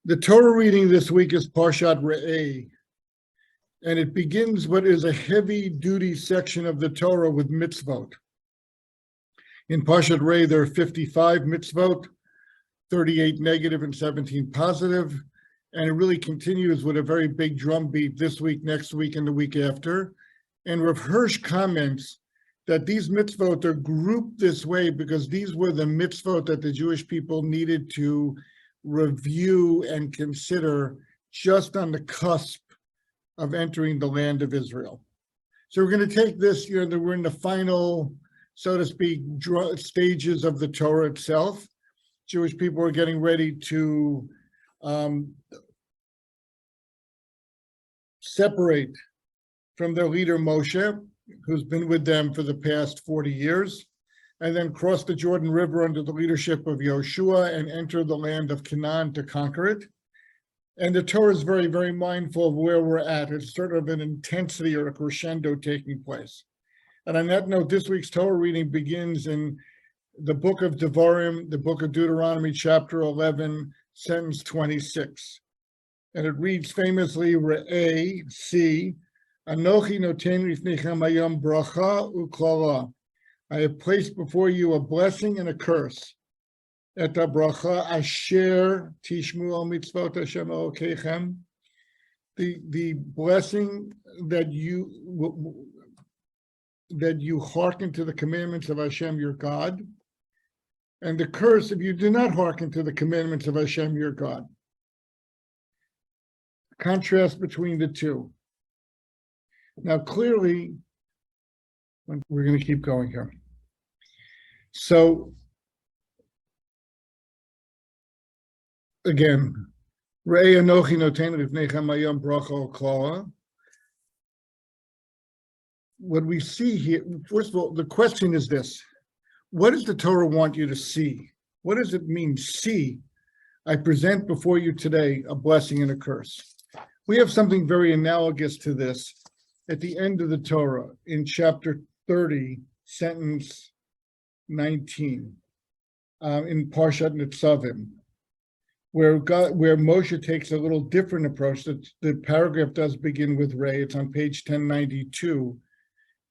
The Torah reading this week is Parshat Re'eh, and it begins what is a heavy-duty section of the Torah with mitzvot. In Parshat Re'eh, there are 55 mitzvot, 38 negative and 17 positive, and it really continues with a very big drumbeat this week, next week, and the week after. And Rav Hirsch comments that these mitzvot are grouped this way because these were the mitzvot that the Jewish people needed to review and consider just on the cusp of entering the land of Israel. So we're going to take this, we're in the final, so to speak, stages of the Torah itself. Jewish people are getting ready to separate from their leader Moshe, who's been with them for the past 40 years, and then cross the Jordan River under the leadership of Yoshua and enter the land of Canaan to conquer it. And the Torah is very, very mindful of where we're at. It's sort of an intensity or a crescendo taking place. And on that note, this week's Torah reading begins in the book of Devarim, the book of Deuteronomy, chapter 11, sentence 26. And it reads famously, Re'eh, see, Anochi noten lifnechem hayom bracha u'klala. I have placed before you a blessing and a curse. Et bracha asher tishmu al mitzvot Hashem Elokechem. The blessing that you hearken to the commandments of Hashem your God, and the curse if you do not hearken to the commandments of Hashem your God. Contrast between the two. Now clearly, we're going to keep going here. So, again, Re'eh Anochi noten lifnechem hayom bracha u'klala. What we see here, first of all, the question is this: what does the Torah want you to see? What does it mean, see? I present before you today a blessing and a curse. We have something very analogous to this at the end of the Torah in chapter 30, sentence 19, in Parshat Nitzavim, where Moshe takes a little different approach. The paragraph does begin with Re'eh. It's on page 1092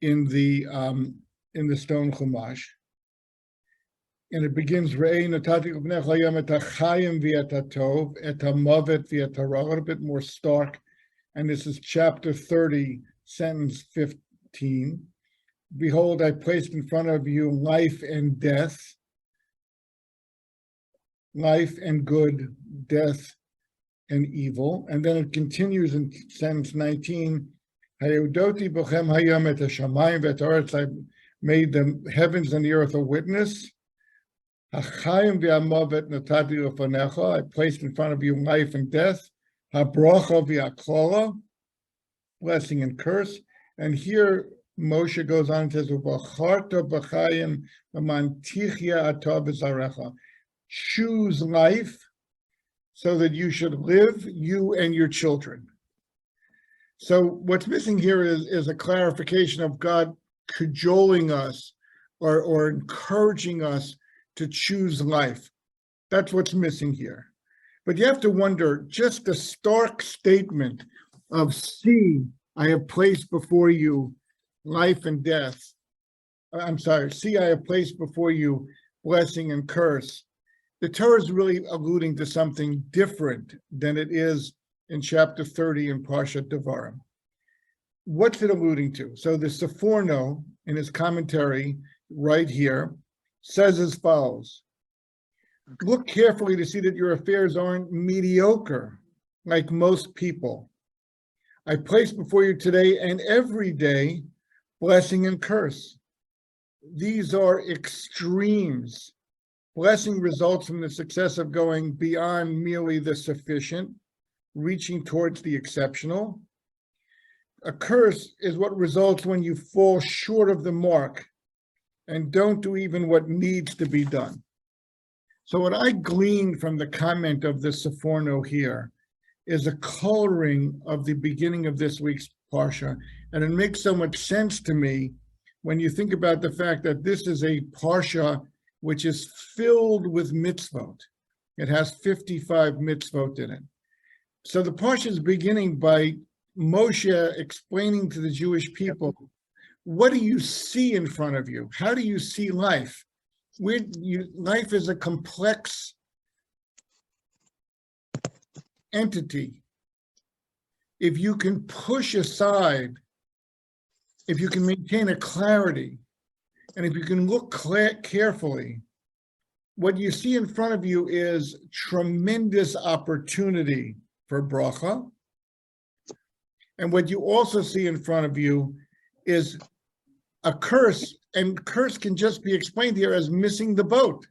in the Stone Chumash, and it begins Re'eh natati l'bnech hayom et hachayim v'et hatov et hamavet v'et hara, a little bit more stark, and this is chapter 30, sentence 15. Behold, I placed in front of you life and death, life and good, death and evil. And then it continues in sentence 19. Hayudoti bochem hayom et hashamayim v'et haaretz. I made the heavens and the earth a witness. Hachayim v'hamavet natati lefanecha. I placed in front of you life and death. Habrocha v'aklala, blessing and curse. And here Moshe goes on and says, "Ubacharta b'chayim v'mantichya atah b'zarecha." Choose life so that you should live, you and your children. So what's missing here is a clarification of God cajoling us or encouraging us to choose life. That's what's missing here. But you have to wonder, just the stark statement of see, I have placed before you life and death. See, I have placed before you blessing and curse. The Torah is really alluding to something different than it is in chapter 30 in Parshat Devarim. What's it alluding to? So the Seforno, in his commentary right here, says as follows: look carefully to see that your affairs aren't mediocre like most people. I place before you today and every day blessing and curse. These are extremes. Blessing results from the success of going beyond merely the sufficient, reaching towards the exceptional. A curse is what results when you fall short of the mark and don't do even what needs to be done. So what I gleaned from the comment of the Seforno here is a coloring of the beginning of this week's Parsha. And it makes so much sense to me when you think about the fact that this is a Parsha which is filled with mitzvot. It has 55 mitzvot in it. So the parsha is beginning by Moshe explaining to the Jewish people, what do you see in front of you? How do you see life? Life is a complex entity. If you can push aside, if you can maintain a clarity, and if you can look carefully, what you see in front of you is tremendous opportunity for bracha. And what you also see in front of you is a curse, and curse can just be explained here as missing the boat,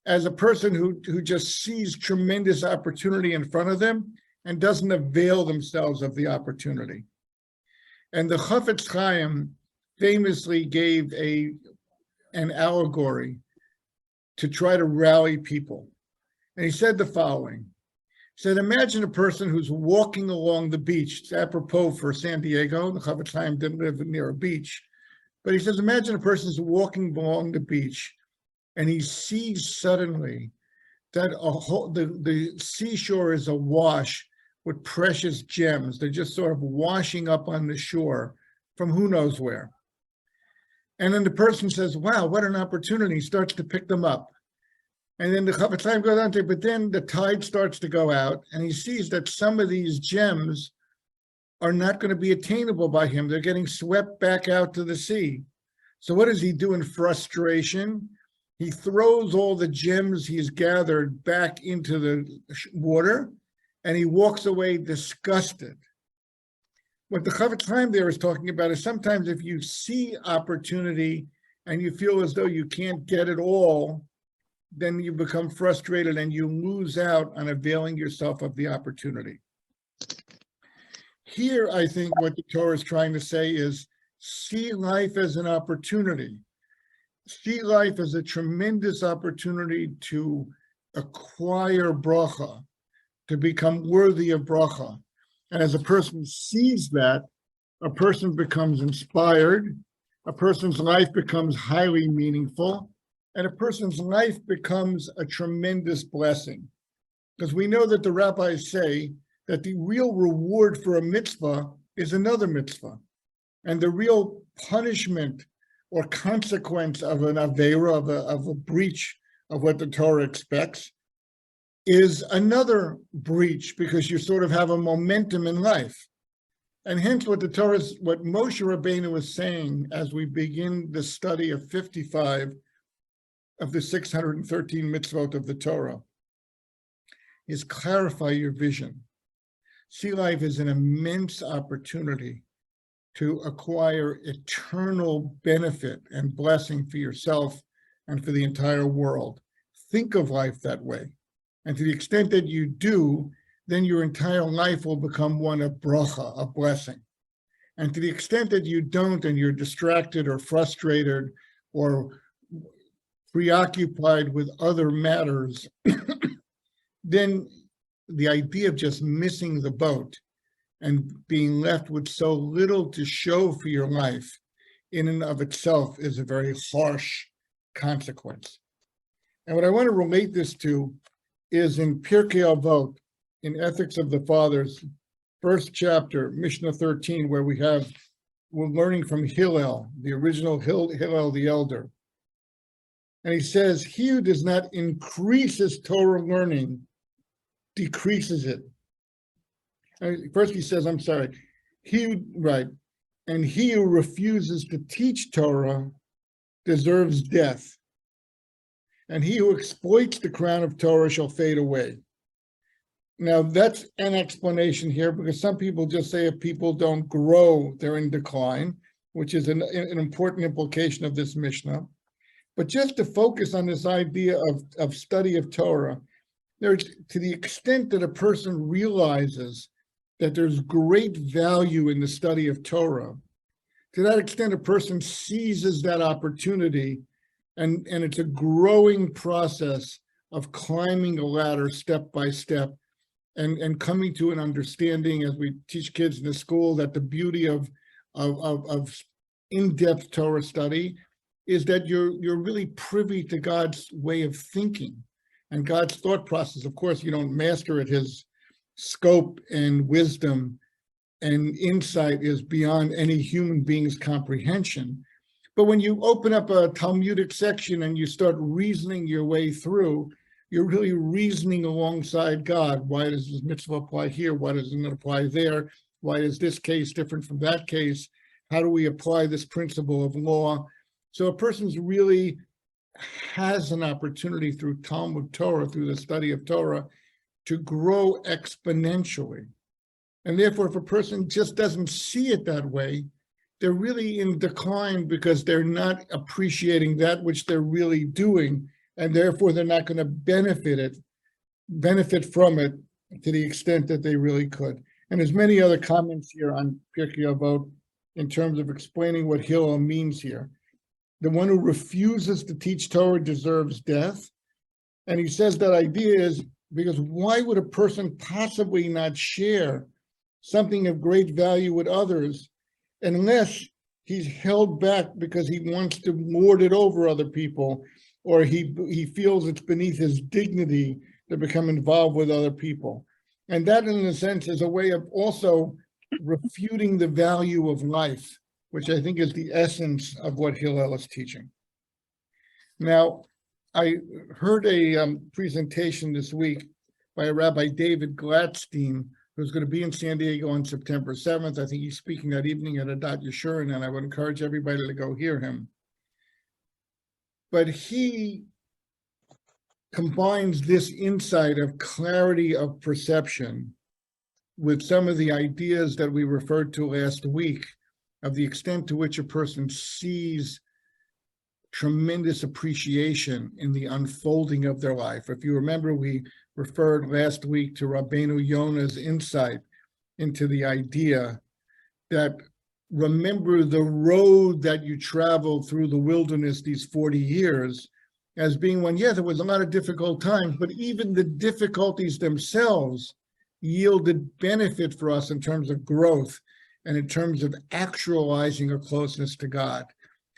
as a person who just sees tremendous opportunity in front of them and doesn't avail themselves of the opportunity. And the Chafetz Chaim famously gave an allegory to try to rally people. And he said the following. He said, imagine a person who's walking along the beach. It's apropos for San Diego. The Chafetz Chaim didn't live near a beach. But he says, imagine a person's walking along the beach and he sees suddenly that the seashore is awash with precious gems. They're just sort of washing up on the shore from who knows where. And then the person says, wow, what an opportunity. He starts to pick them up. And then the Chafetz Chaim goes on to, but then the tide starts to go out and he sees that some of these gems are not going to be attainable by him. They're getting swept back out to the sea. So what does he do in frustration? He throws all the gems he's gathered back into the water and he walks away disgusted. What the Chafetz Chaim there is talking about is sometimes if you see opportunity and you feel as though you can't get it all, then you become frustrated and you lose out on availing yourself of the opportunity. Here, I think what the Torah is trying to say is, see life as an opportunity. See life as a tremendous opportunity to acquire bracha, to become worthy of bracha. And as a person sees that, a person becomes inspired, a person's life becomes highly meaningful, and a person's life becomes a tremendous blessing. Because we know that the rabbis say that the real reward for a mitzvah is another mitzvah. And the real punishment or consequence of an aveira, of a breach of what the Torah expects, is another breach, because you sort of have a momentum in life. And hence what Moshe Rabbeinu was saying as we begin the study of 55 of the 613 mitzvot of the Torah is clarify your vision. See life as an immense opportunity to acquire eternal benefit and blessing for yourself and for the entire world. Think of life that way. And to the extent that you do, then your entire life will become one of bracha, a blessing. And to the extent that you don't, and you're distracted or frustrated or preoccupied with other matters, then the idea of just missing the boat and being left with so little to show for your life in and of itself is a very harsh consequence. And what I want to relate this to is in Pirkei Avot, in Ethics of the Fathers, first chapter, Mishnah 13, where we're learning from Hillel, the original Hillel the elder. And he says, he who does not increase his Torah learning decreases it. First he says, and he who refuses to teach Torah deserves death. And he who exploits the crown of Torah shall fade away. Now that's an explanation here, because some people just say if people don't grow, they're in decline, which is an important implication of this Mishnah. But just to focus on this idea of study of Torah, to the extent that a person realizes that there's great value in the study of Torah, to that extent a person seizes that opportunity, and it's a growing process of climbing a ladder step by step and coming to an understanding, as we teach kids in the school, that the beauty of in-depth Torah study is that you're really privy to God's way of thinking. And God's thought process, of course, you don't master it. His scope and wisdom and insight is beyond any human being's comprehension. But when you open up a Talmudic section and you start reasoning your way through, you're really reasoning alongside God. Why does this mitzvah apply here? Why doesn't it apply there? Why is this case different from that case? How do we apply this principle of law? So a person's really has an opportunity through Talmud Torah, through the study of Torah, to grow exponentially. And therefore, if a person just doesn't see it that way, they're really in decline because they're not appreciating that which they're really doing, and therefore they're not going to benefit from it to the extent that they really could. And there's many other comments here on Pirkei Avot in terms of explaining what Hillel means here. The one who refuses to teach Torah deserves death. And he says that idea is because why would a person possibly not share something of great value with others unless he's held back because he wants to lord it over other people, or he feels it's beneath his dignity to become involved with other people. And that, in a sense, is a way of also refuting the value of life, which I think is the essence of what Hillel is teaching. Now, I heard a presentation this week by Rabbi David Gladstein, who's going to be in San Diego on September 7th. I think he's speaking that evening at Adat Yeshurun, and I would encourage everybody to go hear him. But he combines this insight of clarity of perception with some of the ideas that we referred to last week of the extent to which a person sees tremendous appreciation in the unfolding of their life. If you remember, we referred last week to Rabbeinu Yonah's insight into the idea that remember the road that you traveled through the wilderness these 40 years as being one, yeah, there was a lot of difficult times, but even the difficulties themselves yielded benefit for us in terms of growth and in terms of actualizing a closeness to God.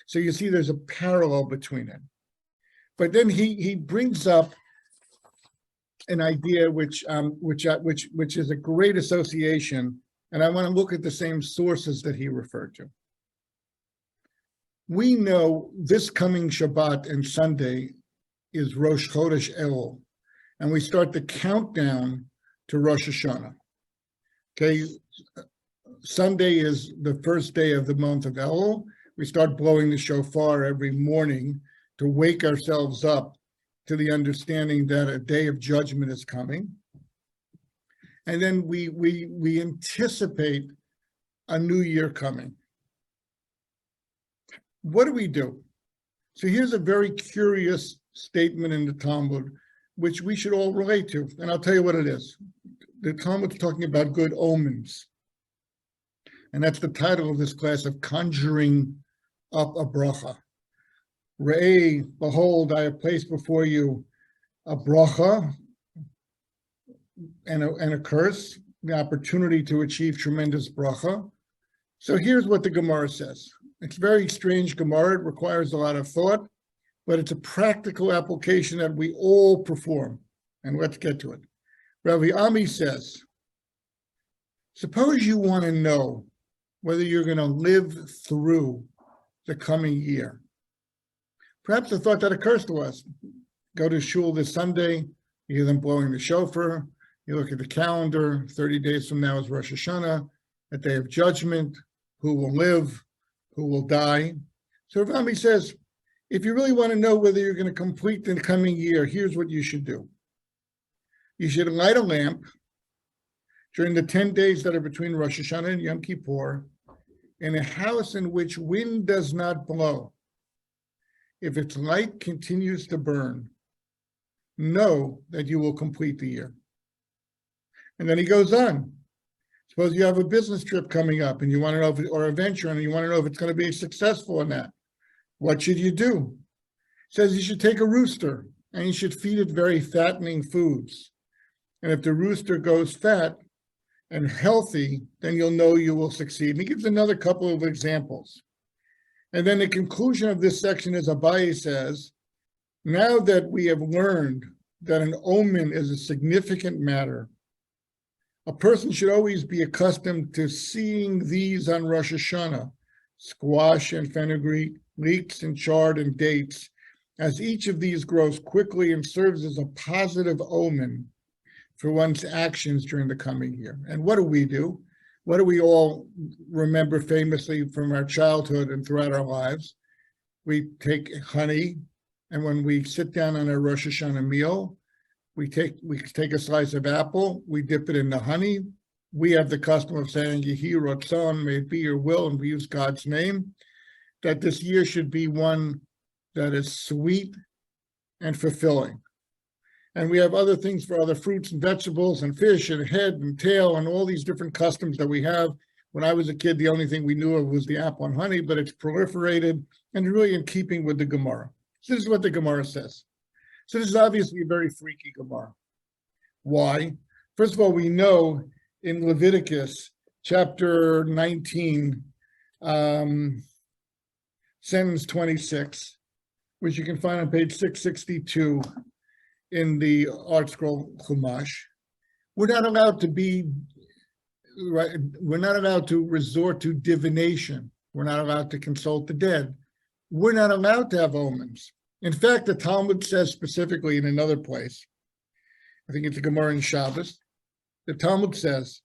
So you see there's a parallel between it. But then he brings up an idea which is a great association, and I want to look at the same sources that he referred to. We know this coming Shabbat and Sunday is Rosh Chodesh Elul, and we start the countdown to Rosh Hashanah. Okay, Sunday is the first day of the month of Elul. We start blowing the shofar every morning to wake ourselves up to the understanding that a day of judgment is coming. And then we anticipate a new year coming. What do we do? So here's a very curious statement in the Talmud, which we should all relate to. And I'll tell you what it is. The Talmud's talking about good omens. And that's the title of this class, of Conjuring Up a Bracha. Re'eh, behold, I have placed before you a bracha and a curse, the opportunity to achieve tremendous bracha. So here's what the Gemara says. It's very strange Gemara. It requires a lot of thought, but it's a practical application that we all perform. And let's get to it. Rabbi Ami says, suppose you want to know whether you're going to live through the coming year. Perhaps a thought that occurs to us. Go to shul this Sunday, you hear them blowing the shofar, you look at the calendar, 30 days from now is Rosh Hashanah, a day of judgment, who will live, who will die. So Rami says, if you really want to know whether you're going to complete the coming year, here's what you should do. You should light a lamp during the 10 days that are between Rosh Hashanah and Yom Kippur in a house in which wind does not blow. If its light continues to burn, know that you will complete the year. And then he goes on. Suppose you have a business trip coming up and you want to know if or a venture and you want to know if it's going to be successful or not. What should you do? It says you should take a rooster and you should feed it very fattening foods. And if the rooster goes fat and healthy, then you'll know you will succeed. And he gives another couple of examples. And then the conclusion of this section is Abaye says, now that we have learned that an omen is a significant matter, a person should always be accustomed to seeing these on Rosh Hashanah, squash and fenugreek, leeks and chard and dates, as each of these grows quickly and serves as a positive omen for one's actions during the coming year. And what do? What do we all remember famously from our childhood and throughout our lives? We take honey, and when we sit down on our Rosh Hashanah meal, we take a slice of apple, we dip it in the honey. We have the custom of saying, Yehi Ratzon, may it be your will, and we use God's name, that this year should be one that is sweet and fulfilling. And we have other things for other fruits and vegetables and fish and head and tail and all these different customs that we have. When I was a kid, the only thing we knew of was the apple and honey, but it's proliferated and really in keeping with the Gemara. So this is what the Gemara says. So this is obviously a very freaky Gemara. Why? First of all, we know in Leviticus chapter 19, sentence 26, which you can find on page 662 in the Art Scroll Chumash, we're not allowed to resort to divination. We're not allowed to consult the dead. We're not allowed to have omens. In fact, the Talmud says specifically in another place, I think it's a Gemara in Shabbos, the Talmud says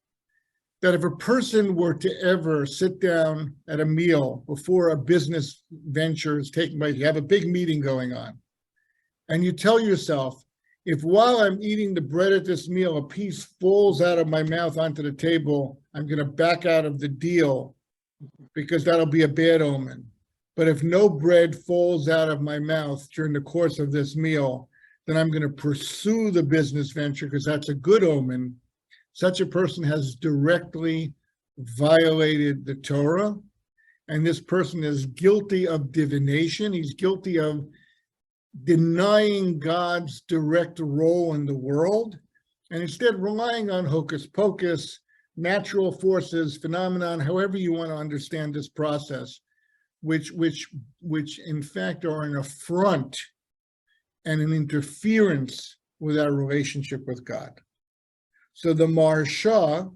that if a person were to ever sit down at a meal before a business venture is taking place, you have a big meeting going on, and you tell yourself, if while I'm eating the bread at this meal, a piece falls out of my mouth onto the table, I'm going to back out of the deal because that'll be a bad omen. But if no bread falls out of my mouth during the course of this meal, then I'm going to pursue the business venture because that's a good omen. Such a person has directly violated the Torah, and this person is guilty of divination. He's guilty of denying God's direct role in the world, and instead relying on hocus pocus, natural forces, phenomenon, however you want to understand this process, which in fact are an affront and an interference with our relationship with God. So the Maharsha,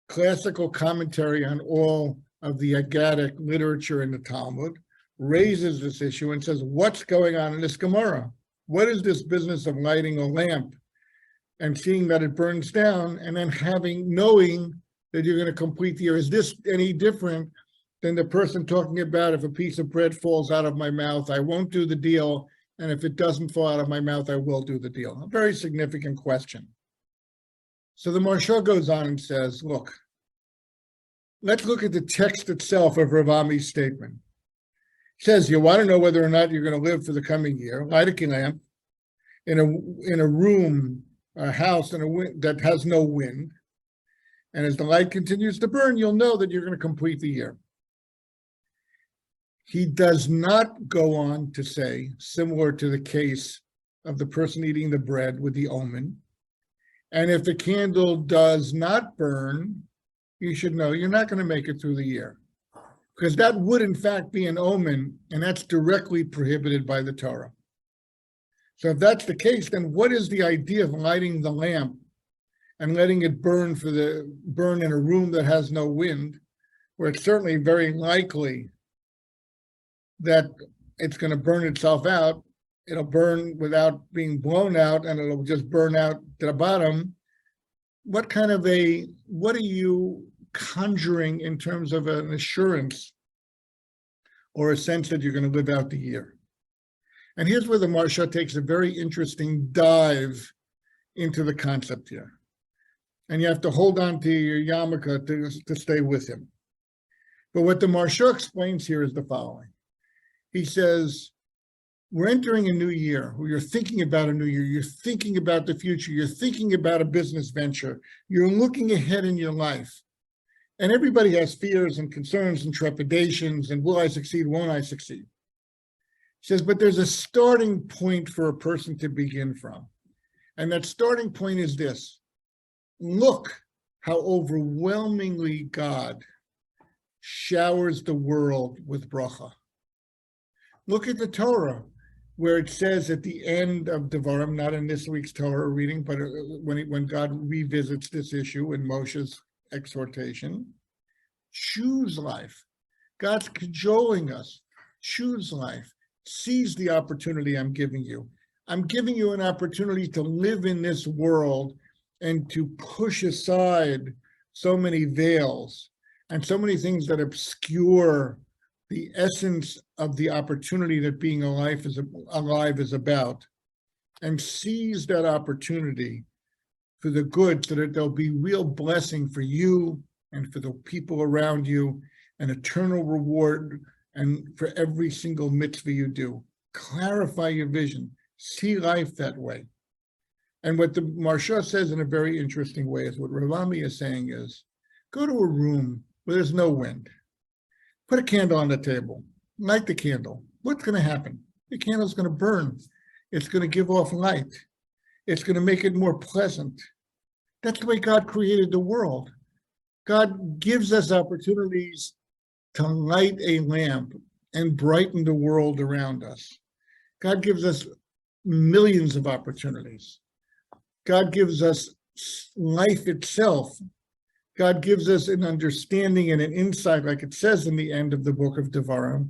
classical commentary on all of the Aggadic literature in the Talmud, raises this issue and says, what's going on in this Gemara? What is this business of lighting a lamp and seeing that it burns down and then knowing that you're going to complete the year? Is this any different than the person talking about, if a piece of bread falls out of my mouth, I won't do the deal, and if it doesn't fall out of my mouth, I will do the deal? A very significant question. So the Maharsha goes on and says, look, let's look at the text itself of Rav Ami's statement. It says, you want to know whether or not you're going to live for the coming year, light a lamp in a room, a house that has no wind, and as the light continues to burn, you'll know that you're going to complete the year. He does not go on to say, similar to the case of the person eating the bread with the omen, and if the candle does not burn, you should know you're not going to make it through the year. Because that would in fact be an omen, and that's directly prohibited by the Torah. So if that's the case, then what is the idea of lighting the lamp and letting it burn in a room that has no wind, where it's certainly very likely that it's going to burn itself out? It'll burn without being blown out, and it'll just burn out to the bottom. What are you conjuring in terms of an assurance or a sense that you're going to live out the year? And here's where the Maharsha takes a very interesting dive into the concept here. And you have to hold on to your yarmulke to stay with him. But what the Maharsha explains here is the following. He says, we're entering a new year, or you're thinking about a new year, you're thinking about the future, you're thinking about a business venture, you're looking ahead in your life. And everybody has fears and concerns and trepidations, and will I succeed, won't I succeed? He says, but there's a starting point for a person to begin from. And that starting point is this. Look how overwhelmingly God showers the world with bracha. Look at the Torah. where it says at the end of Devarim, not in this week's Torah reading, but when God revisits this issue in Moshe's exhortation, choose life. God's cajoling us. Choose life. Seize the opportunity I'm giving you. I'm giving you an opportunity to live in this world and to push aside so many veils and so many things that obscure the essence of the opportunity that being alive is about, and seize that opportunity for the good so that there'll be real blessing for you and for the people around you, an eternal reward, and for every single mitzvah you do. Clarify your vision. See life that way. And what the Maharsha says in a very interesting way is what Ravami is saying is, go to a room where there's no wind. Put a candle on the table. Light the candle. What's going to happen? The candle's going to burn. It's going to give off light. It's going to make it more pleasant. That's the way God created the world. God gives us opportunities to light a lamp and brighten the world around us. God gives us millions of opportunities. God gives us life itself. God gives us an understanding and an insight, like it says in the end of the book of Devarim,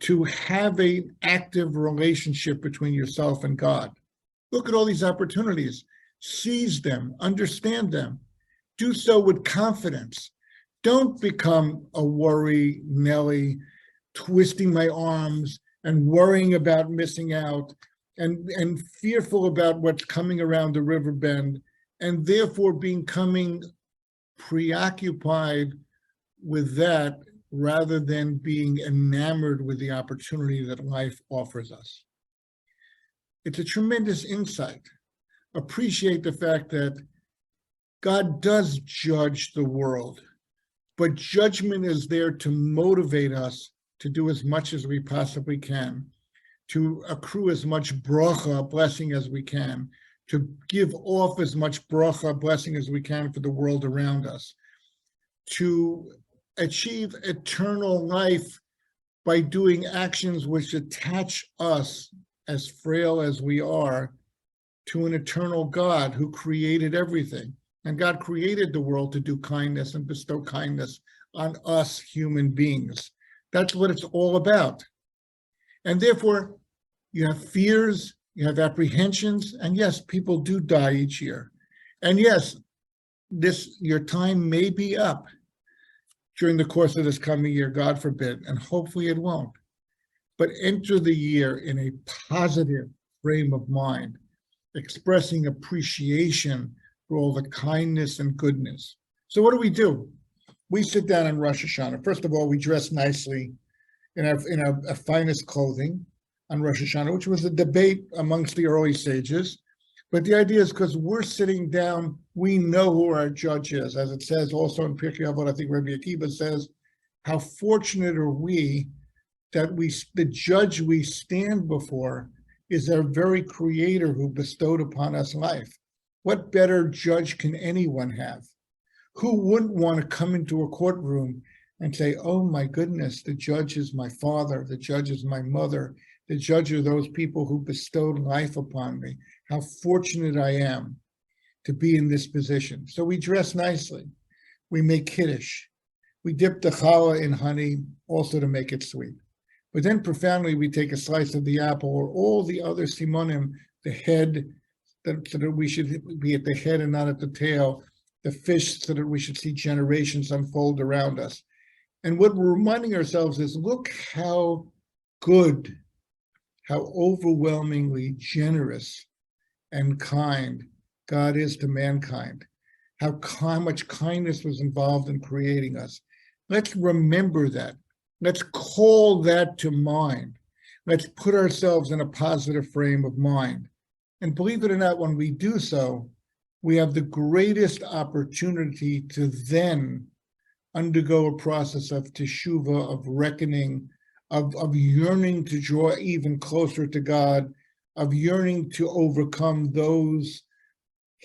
to have an active relationship between yourself and God. Look at all these opportunities. Seize them, understand them. Do so with confidence. Don't become a worry Nelly, twisting my arms and worrying about missing out and fearful about what's coming around the river bend, and therefore becoming preoccupied with that rather than being enamored with the opportunity that life offers us. It's a tremendous insight. Appreciate the fact that God does judge the world, but judgment is there to motivate us to do as much as we possibly can, to accrue as much bracha, blessing, as we can, to give off as much bracha, blessing, as we can for the world around us, to achieve eternal life by doing actions which attach us, as frail as we are, to an eternal God who created everything. And God created the world to do kindness and bestow kindness on us human beings. That's what it's all about. And therefore, you have fears, you have apprehensions, and yes, people do die each year. And yes, your time may be up during the course of this coming year, God forbid, and hopefully it won't. But enter the year in a positive frame of mind, expressing appreciation for all the kindness and goodness. So what do? We sit down in Rosh Hashanah. First of all, we dress nicely in our finest clothing on Rosh Hashanah, which was a debate amongst the early sages. But the idea is because we're sitting down, we know who our judge is. As it says also in Pirkei Avot, I think Rabbi Akiva says, how fortunate are we that the judge we stand before is our very creator who bestowed upon us life. What better judge can anyone have? Who wouldn't want to come into a courtroom and say, oh my goodness, the judge is my father, the judge is my mother, the judge are those people who bestowed life upon me. How fortunate I am to be in this position. So we dress nicely. We make kiddush. We dip the challah in honey also to make it sweet. But then profoundly, we take a slice of the apple or all the other simonim, the head, so that we should be at the head and not at the tail, the fish, so that we should see generations unfold around us. And what we're reminding ourselves is, look how good, how overwhelmingly generous and kind God is to mankind, how much kindness was involved in creating us. Let's remember that. Let's call that to mind. Let's put ourselves in a positive frame of mind. And believe it or not, when we do so, we have the greatest opportunity to then undergo a process of teshuvah, of reckoning, of yearning to draw even closer to God, of yearning to overcome those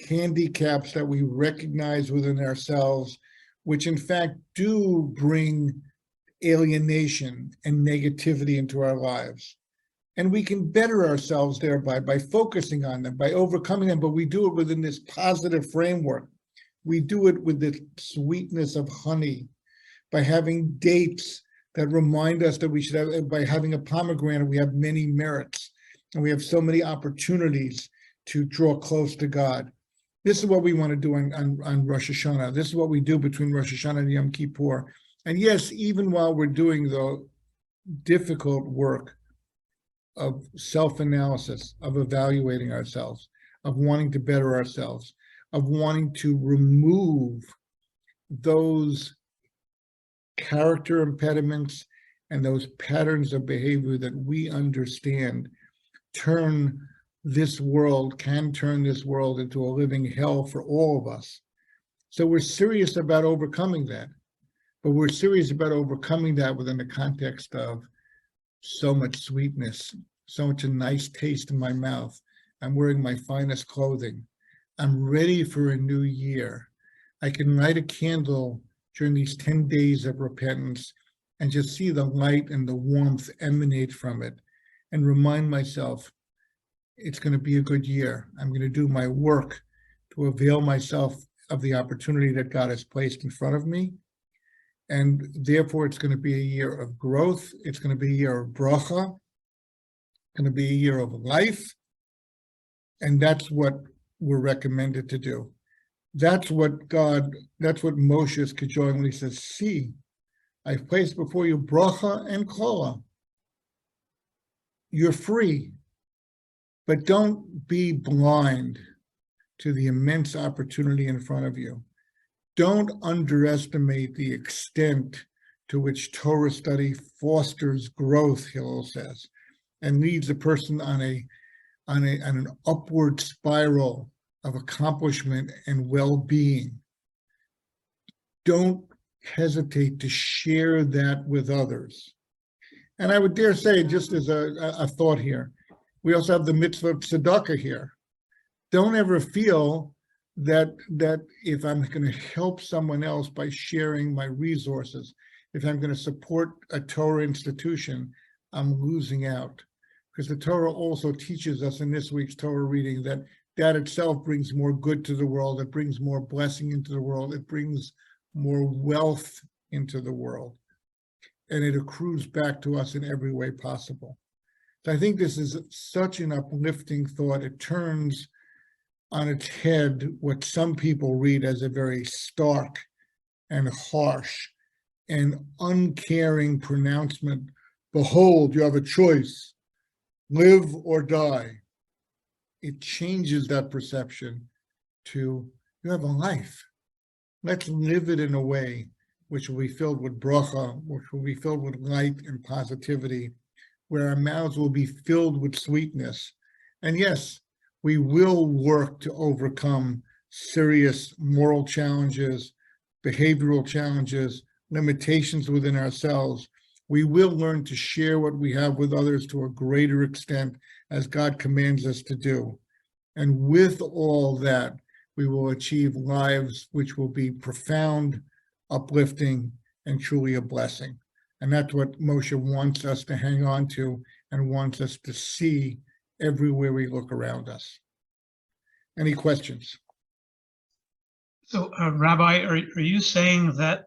handicaps that we recognize within ourselves, which in fact do bring alienation and negativity into our lives. And we can better ourselves thereby by focusing on them, by overcoming them, but we do it within this positive framework. We do it with the sweetness of honey, by having dates that remind us that we should have, by having a pomegranate, we have many merits, and we have so many opportunities to draw close to God. This is what we want to do on Rosh Hashanah. This is what we do between Rosh Hashanah and Yom Kippur. And yes, even while we're doing the difficult work of self-analysis, of evaluating ourselves, of wanting to better ourselves, of wanting to remove those character impediments and those patterns of behavior that we understand can turn this world into a living hell for all of us. So we're serious about overcoming that, but we're serious about overcoming that within the context of so much sweetness, so much a nice taste in my mouth. I'm wearing my finest clothing. I'm ready for a new year. I can light a candle during these 10 days of repentance and just see the light and the warmth emanate from it and remind myself, it's going to be a good year. I'm going to do my work to avail myself of the opportunity that God has placed in front of me. And therefore, it's going to be a year of growth. It's going to be a year of bracha. It's going to be a year of life. And that's what we're recommended to do. That's what Moshe is cajoling when he says, see, I've placed before you bracha and kola. You're free. But don't be blind to the immense opportunity in front of you. Don't underestimate the extent to which Torah study fosters growth, Hillel says, and leads a person on an upward spiral of accomplishment and well-being. Don't hesitate to share that with others. And I would dare say, just as a thought here, we also have the mitzvah of tzedakah here. Don't ever feel that if I'm going to help someone else by sharing my resources, if I'm going to support a Torah institution, I'm losing out. Because the Torah also teaches us in this week's Torah reading that itself brings more good to the world. It brings more blessing into the world. It brings more wealth into the world. And it accrues back to us in every way possible. So I think this is such an uplifting thought. It turns on its head what some people read as a very stark and harsh and uncaring pronouncement. Behold, you have a choice, live or die. It changes that perception to, you have a life. Let's live it in a way which will be filled with bracha, which will be filled with light and positivity, where our mouths will be filled with sweetness. And yes, we will work to overcome serious moral challenges, behavioral challenges, limitations within ourselves. We will learn to share what we have with others to a greater extent as God commands us to do. And with all that, we will achieve lives which will be profound, uplifting, and truly a blessing. And that's what Moshe wants us to hang on to and wants us to see everywhere we look around us. Any questions? So, Rabbi, are you saying that